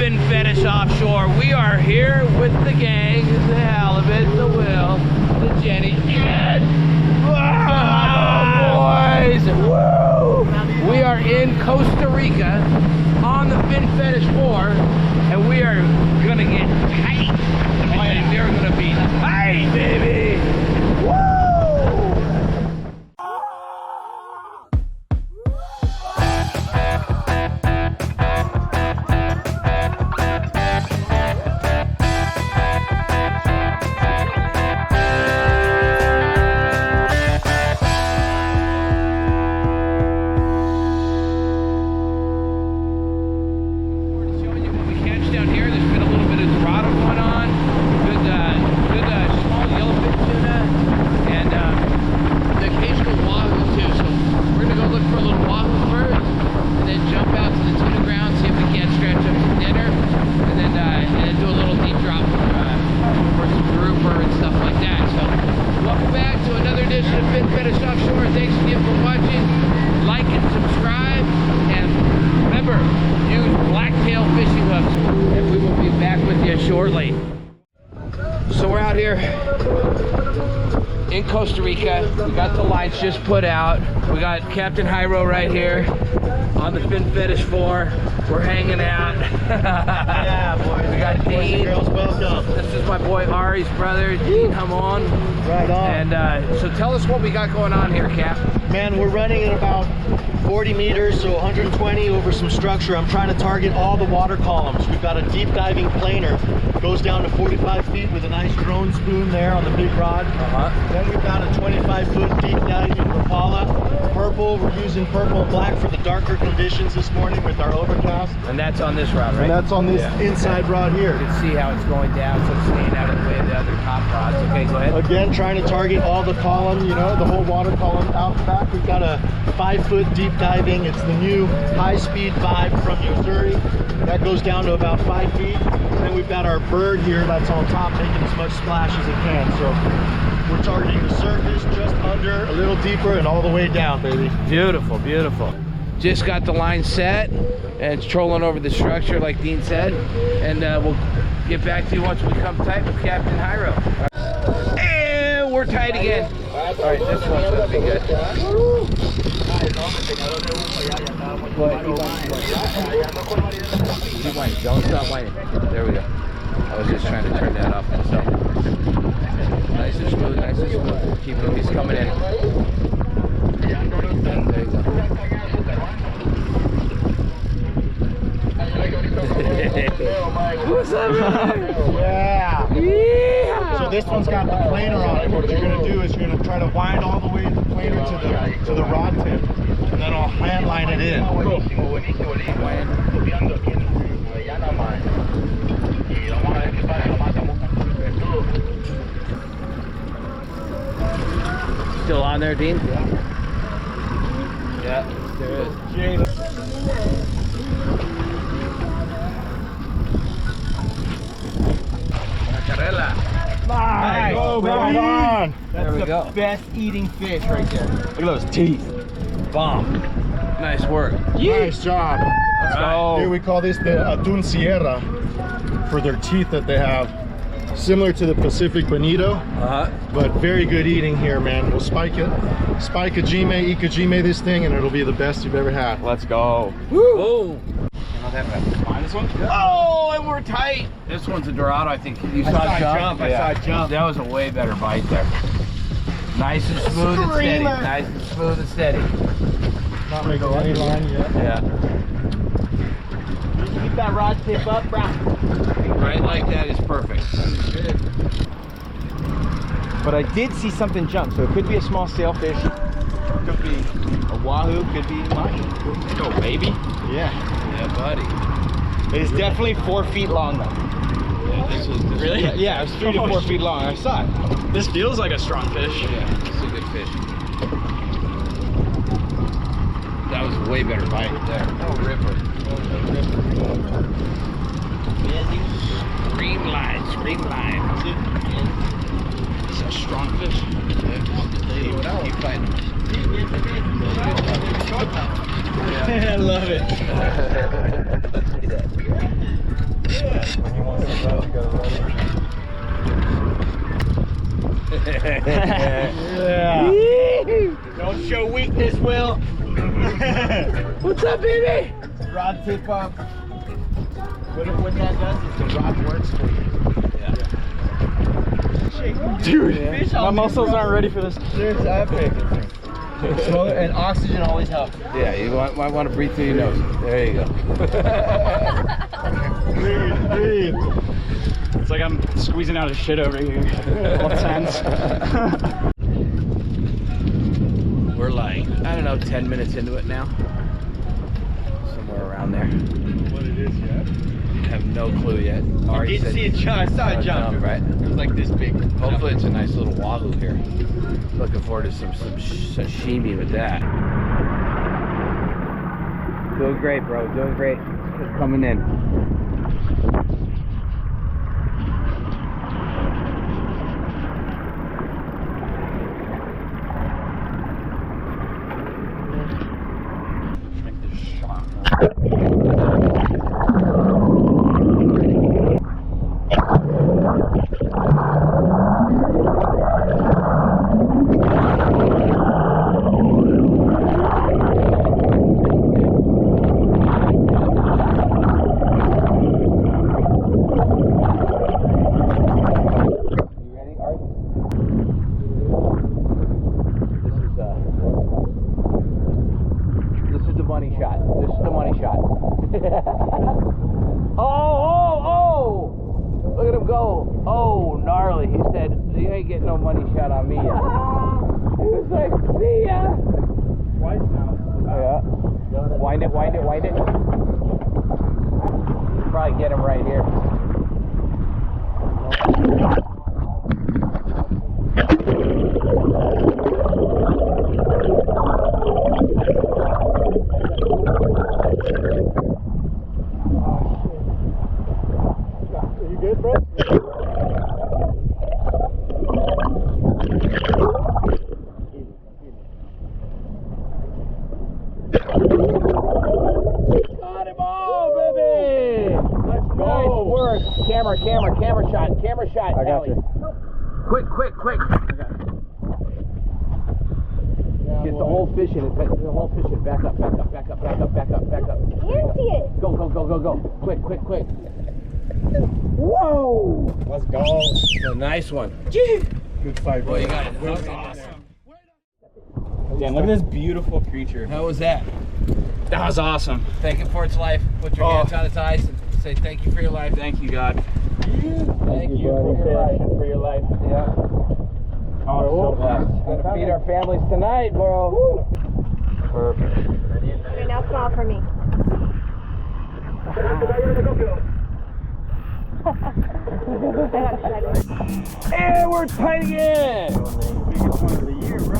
Fin Fetish Offshore. We are here with the gang, the halibut, the Will, the Jenny, and boys! Woo! We are in Costa Rica on the Fin Fetish 4, and we are gonna get tight. And they're gonna be tight, baby! Woo! Down here, there's been a little bit of Dorado going on. Good small yellowfin tuna, and the occasional wahoo too. So we're gonna go look for a little wahoo first, and then jump out to the tuna ground, see if we can't scratch up some dinner, and then do a little deep drop for some grouper and stuff like that. So welcome back to another edition of Fin Fetish Offshore. Thanks again for watching. Like and subscribe, and remember, use blacktail fishing hooks, and we will be back with you shortly. So we're out here in Costa Rica. We got the lights just put out. We got Captain Hyro right here on the Fin Fetish 4. We're hanging out. Yeah, boys. We got Dean. Girls, welcome. This is my boy Ari's brother, Dean Hamon. Right on. And so tell us what we got going on here, Cap. Man, we're running at about 40 meters, so 120 over some structure. I'm trying to target all the water columns. We've got a deep diving planer, goes down to 45 feet with a nice drone spoon there on the big rod. Then we've got a 25-foot deep diving Rapala. Purple, we're using purple and black for the darker conditions this morning with our overcast. And that's on this rod, right? And that's on this inside rod here. You can see how it's going down, so it's staying out of the way of the other top rods. Okay, go ahead. Again, trying to target all the column, you know, the whole water column out the back. We've got a 5-foot deep diving. It's the new high-speed Vibe from Missouri. That goes down to about 5 feet. And then we've got our bird here that's on top making as much splash as it can. So we're targeting the surface, just under, a little deeper, and all the way down, baby. Beautiful, beautiful. Just got the line set, and it's trolling over the structure like Dean said. And we'll get back to you once we come tight with Captain Hyro. And we're tight again. All right, this one's gonna be good. Keep whining. Don't stop whining. There we go. I was just trying to turn that off myself. Nice and smooth, nice and smooth. Keep him. He's coming in. There you go. What's up, man? Yeah. Yeah. So this one's got the planer on it. What you're gonna do is you're gonna try to wind all the way the planer to the rod tip, and then I'll hand line it in. Cool. Still on there, Dean? Yeah, there is. Nice. Go, baby. Right on. There we go. Best eating fish right there. Look at those teeth. Bomb. Nice work. Nice job. Let's go. Here we call this the Atún Sierra for their teeth that they have. Similar to the Pacific Bonito, but very good eating here, man. We'll spike a ikajime this thing, and it'll be the best you've ever had. Let's go. Woo! Find this one? Oh, and we're tight. This one's a Dorado, I think. You saw it jump? I saw it jump. That was a way better bite there. Nice and smooth and steady. Nice and smooth and steady. Not making any line yet. Yeah. Keep that rod tip up, bro. Right like that is perfect. But I did see something jump, so it could be a small sailfish, could be a wahoo, could be mine. Go, baby. Yeah. Yeah, buddy. It's definitely 4 feet long, though. Yeah, this is Really? Yeah, it was 3 to 4 feet long. I saw it. This feels like a strong fish. Yeah, it's a good fish. That was a way better bite there. Oh, ripper. Streamline. It's a strong fish. Keep fighting. I love it. When he wants to run, you gotta run. Yeah. Don't show weakness, Will. What's up, baby? Rod tip up. What that does is the rod works for you. Yeah. Dude, my muscles aren't ready for this. It's epic. And oxygen always helps. Yeah, you might want to breathe through your nose. There you go. Breathe. It's like I'm squeezing out of shit over here. All tense. We're like, I don't know, 10 minutes into it now. Somewhere around there. What it is yet? I have no clue yet. I did see a jump. I saw a jump. Right? It was like this big. Hopefully it's a nice little wahoo here. Looking forward to some sashimi with that. Doing great, bro. Doing great. Just coming in. Look at him go. Oh, gnarly. He said, you ain't getting no money shot on me yet. He was like, see ya. Twice now. Yeah. Wind it, wind it, wind it. Probably get him right here. You good, bro? Got him all, baby! Let's go. Nice work. Camera shot. I got you. Quick. Get the whole fish in it. Back up. Can't see it. Go. Quick. Whoa! Let's go. A nice one. Good fight, bro. Well, you got it. That was awesome. Damn, look at this beautiful creature. How was that? That was awesome. Thank it for its life. Put your hands on its eyes and say thank you for your life. Thank you, God. Thank you for your life. Yeah. Oh, Gonna feed our families tonight, bro. Perfect. Okay, now smile for me. And we're tight again. Biggest one of the year, bro.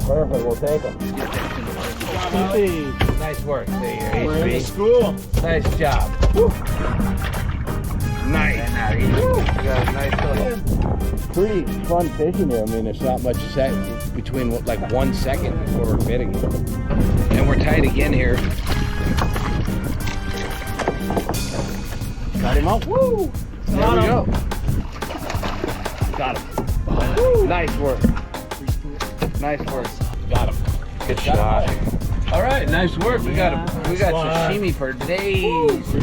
Perfect. We'll take them. Nice work. There you go. We're in school. Nice job. Nice. You got a nice little. Pretty fun fishing here. I mean, there's not much between like 1 second before we're bidding. And we're tight again here. Got him up. Woo! There we go. Got him. Woo. Nice work. Got him. Good shot. All right, nice work. We got sashimi for days.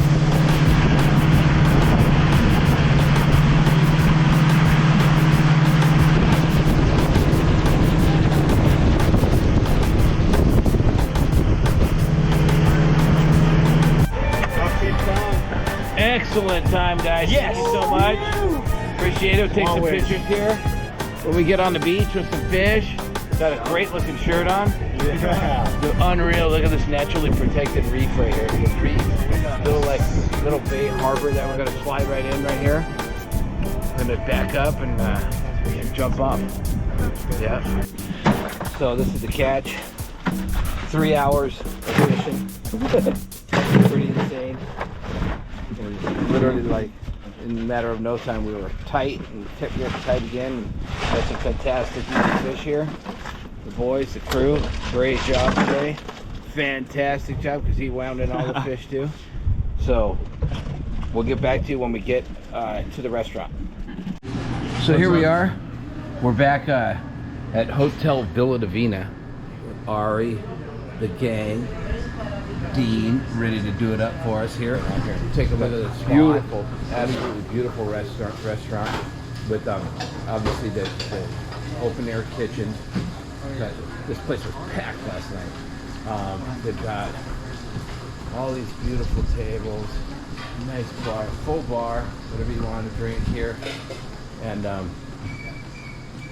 Excellent time, guys. Yes. Thank you so much. Appreciate it. We'll take some Always. pictures here. When we get on the beach with some fish. Got a great looking shirt on. Yeah. Unreal. Look at this naturally protected reef right here. The reef. Little bay harbor that we're gonna slide right in right here. And then back up and jump off. Yeah. So this is the catch. 3 hours of fishing. Pretty insane. Literally, like, in a matter of no time, we were tight and kept getting tight again. And had some fantastic fish here. The boys, the crew, great job today. Fantastic job because he wound in all the fish too. So, we'll get back to you when we get to the restaurant. So here we are. We're back at Hotel Villa Deevena. Ari, the gang, Dean, ready to do it up for us here. Take a look at this beautiful, absolutely beautiful restaurant with obviously the open air kitchen. This place was packed last night. They've got all these beautiful tables, nice bar, full bar, whatever you want to drink here, and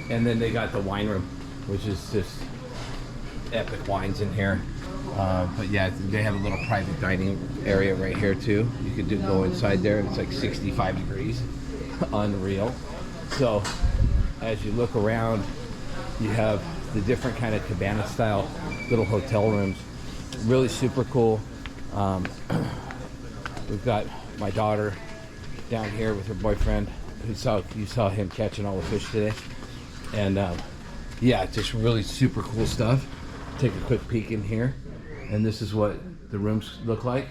then they got the wine room, which is just epic wines in here. But yeah, they have a little private dining area right here too. You could go inside there. It's like 65 degrees, unreal. So as you look around, you have the different kind of cabana style little hotel rooms. Really super cool. We've got my daughter down here with her boyfriend. You saw him catching all the fish today. And yeah, just really super cool stuff. Take a quick peek in here. And this is what the rooms look like.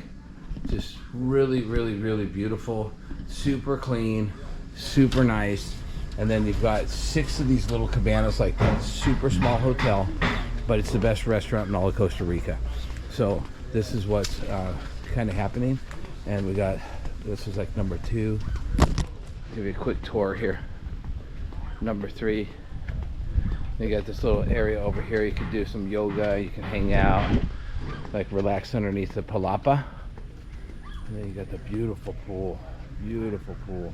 Just really, really, really beautiful. Super clean, super nice. And then you've got 6 of these little cabanas like that. Super small hotel, but it's the best restaurant in all of Costa Rica. So this is what's kind of happening. And we got, this is like number 2. Give you a quick tour here. Number 3. You got this little area over here. You can do some yoga. You can hang out, like relax underneath the palapa. And then you got the beautiful pool. Beautiful pool.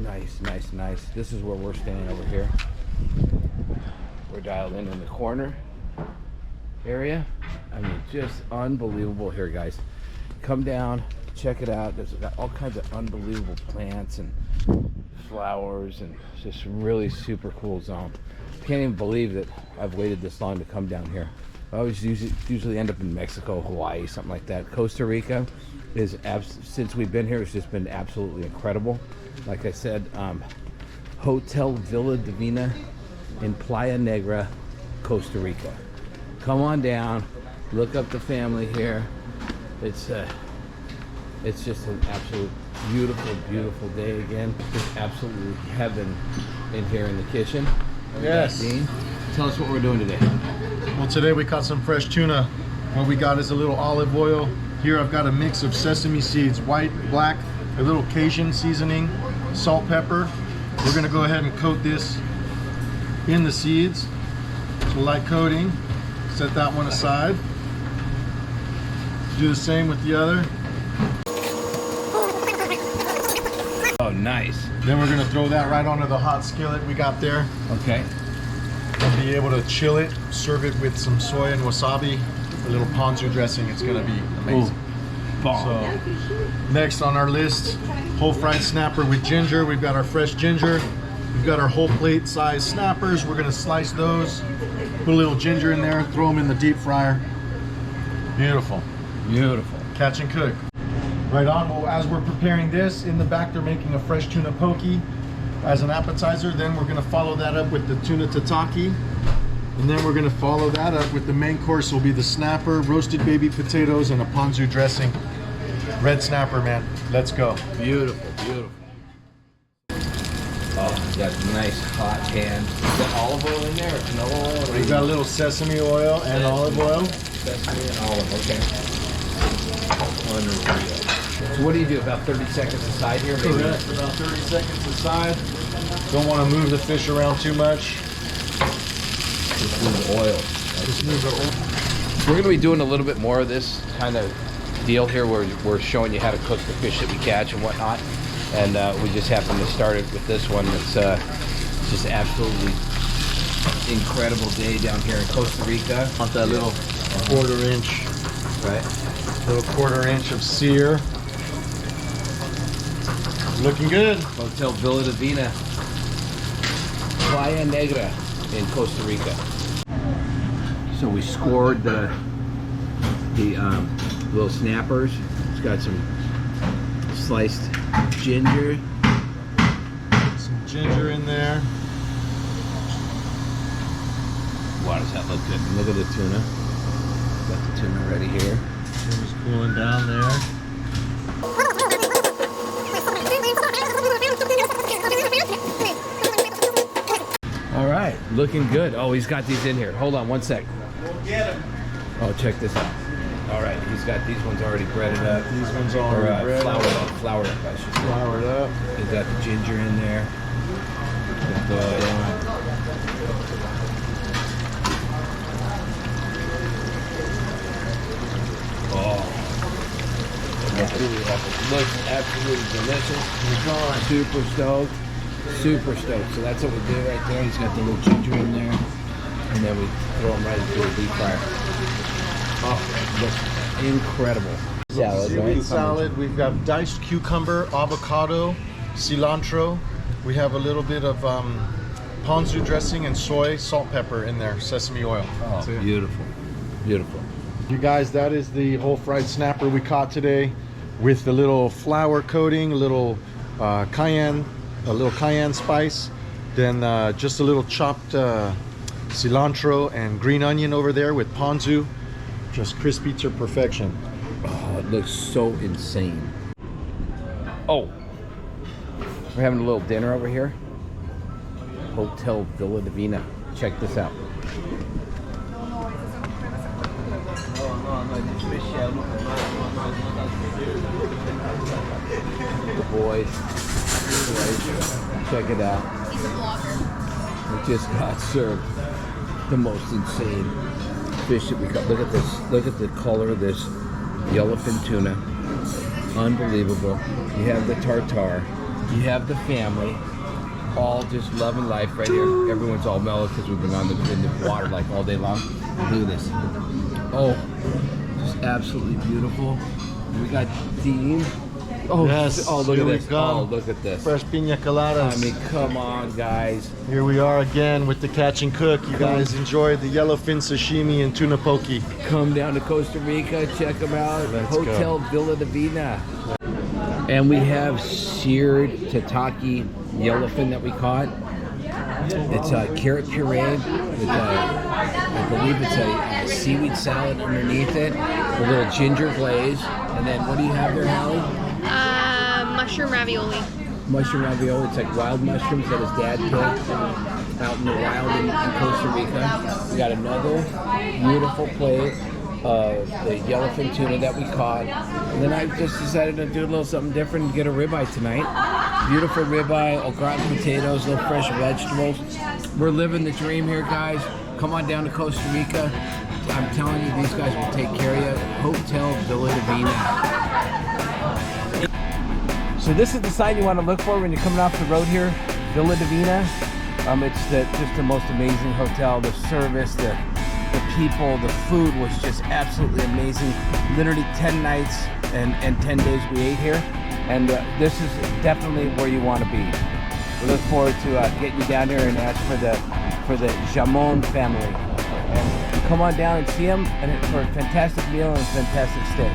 Nice, nice, nice. This is where we're staying over here. We're dialed in the corner area. I mean, just unbelievable here, guys. Come down, check it out. There's got all kinds of unbelievable plants and flowers, and it's just really super cool zone. Can't even believe that I've waited this long to come down here. I always usually end up in Mexico, Hawaii, something like that. Costa Rica is, since we've been here, it's just been absolutely incredible. Like I said, Hotel Villa Deevena in Playa Negra, Costa Rica. Come on down, look up the family here. It's just an absolute beautiful, beautiful day again. Just absolutely heaven in here in the kitchen. Yes. Dean, tell us what we're doing today. Well, today we caught some fresh tuna. What we got is a little olive oil. Here I've got a mix of sesame seeds, white, black, a little Cajun seasoning, salt, pepper. We're gonna go ahead and coat this in the seeds. So light coating. Set that one aside. Do the same with the other. Oh, nice. Then we're gonna throw that right onto the hot skillet we got there. Okay. And be able to chill it, serve it with some soy and wasabi, a little ponzu dressing. It's gonna be amazing. Bomb. So, next on our list, whole fried snapper with ginger. We've got our fresh ginger. We've got our whole plate size snappers. We're gonna slice those, put a little ginger in there, throw them in the deep fryer. Beautiful. Beautiful. Catch and cook. Right on. Well, as we're preparing this, in the back they're making a fresh tuna poke as an appetizer. Then we're gonna follow that up with the tuna tataki. And then we're gonna follow that up with the main course will be the snapper, roasted baby potatoes, and a ponzu dressing. Red snapper, man. Let's go. Beautiful, beautiful. Oh, you got nice hot pan. Is that olive oil in there or canola oil? We've got a little sesame oil and olive oil. Sesame and olive, okay. Unreal. So what do you do, about 30 seconds aside here? Maybe? Correct, about 30 seconds aside. Don't want to move the fish around too much. Just move the oil. Just move the oil. We're going to be doing a little bit more of this kind of deal here where we're showing you how to cook the fish that we catch and whatnot. And we just happened to start it with this one. It's just absolutely incredible day down here in Costa Rica. Want that little quarter-inch, right? Little quarter-inch of sear. Looking good. Hotel Villa Deevena, Playa Negra in Costa Rica. So we scored the little snappers. It's got some sliced ginger. Some ginger in there. Wow, does that look good? And look at the tuna. Got the tuna ready here. Tuna's cooling down there. Looking good. Oh, he's got these in here. Hold on one sec. Go get him. Oh, check this out. All right, he's got these ones already breaded up. These ones Or already breaded floured up. up. Floured up, I should say. Floured up. He's got the ginger in there. Oh. Looks absolutely delicious. Super stoked. Super stoked. So that's what we do right there. He's got the little ginger in there. And then we throw them right into the deep fryer. Oh, looks incredible. Salad, Seaweed right? salad. We've got diced cucumber, avocado, cilantro. We have a little bit of ponzu dressing and soy, salt, pepper in there, sesame oil. Oh, beautiful. Beautiful. You guys, that is the whole fried snapper we caught today with the little flour coating, a little cayenne spice, then just a little chopped cilantro and green onion over there with ponzu. Just crispy to perfection. Oh, it looks so insane. Oh, we're having a little dinner over here. Hotel Villa Deevena. Check this out. The boys. Check it out. He's a vlogger. We just got served the most insane fish that we got. Look at this. Look at the color of this yellowfin tuna. Unbelievable. You have the tartare. You have the family. All just loving life right here. Everyone's all mellow because we've been in the water like all day long. Look at this. Oh, just absolutely beautiful. We got Dean. Oh, yes, oh, look at here we this. go. Oh, look at this. Fresh pina coladas. I mean, come on, guys. Here we are again with the catch and cook. You guys enjoyed the yellowfin sashimi and tuna poke. Come down to Costa Rica, check them out. Let's Hotel Villa Deevena. And we have seared tataki yellowfin that we caught. It's a carrot puree with I believe it's a seaweed salad underneath it, a little ginger glaze, and then what do you have there, Hallie? Mushroom ravioli. Mushroom ravioli. It's like wild mushrooms that his dad picked out in the wild in Costa Rica. We got another beautiful plate of the yellowfin tuna that we caught. And then I just decided to do a little something different and get a ribeye tonight. Beautiful ribeye, au gratin potatoes, little fresh vegetables. We're living the dream here, guys. Come on down to Costa Rica. I'm telling you, these guys will take care of you. Hotel Villa Deevena. So this is the sign you want to look for when you're coming off the road here, Villa Deevena. It's just the most amazing hotel. The service, the people, the food was just absolutely amazing. Literally 10 nights and 10 days we ate here. And this is definitely where you want to be. We look forward to getting you down here and ask for the Jamon family. And come on down and see them and for a fantastic meal and a fantastic stay.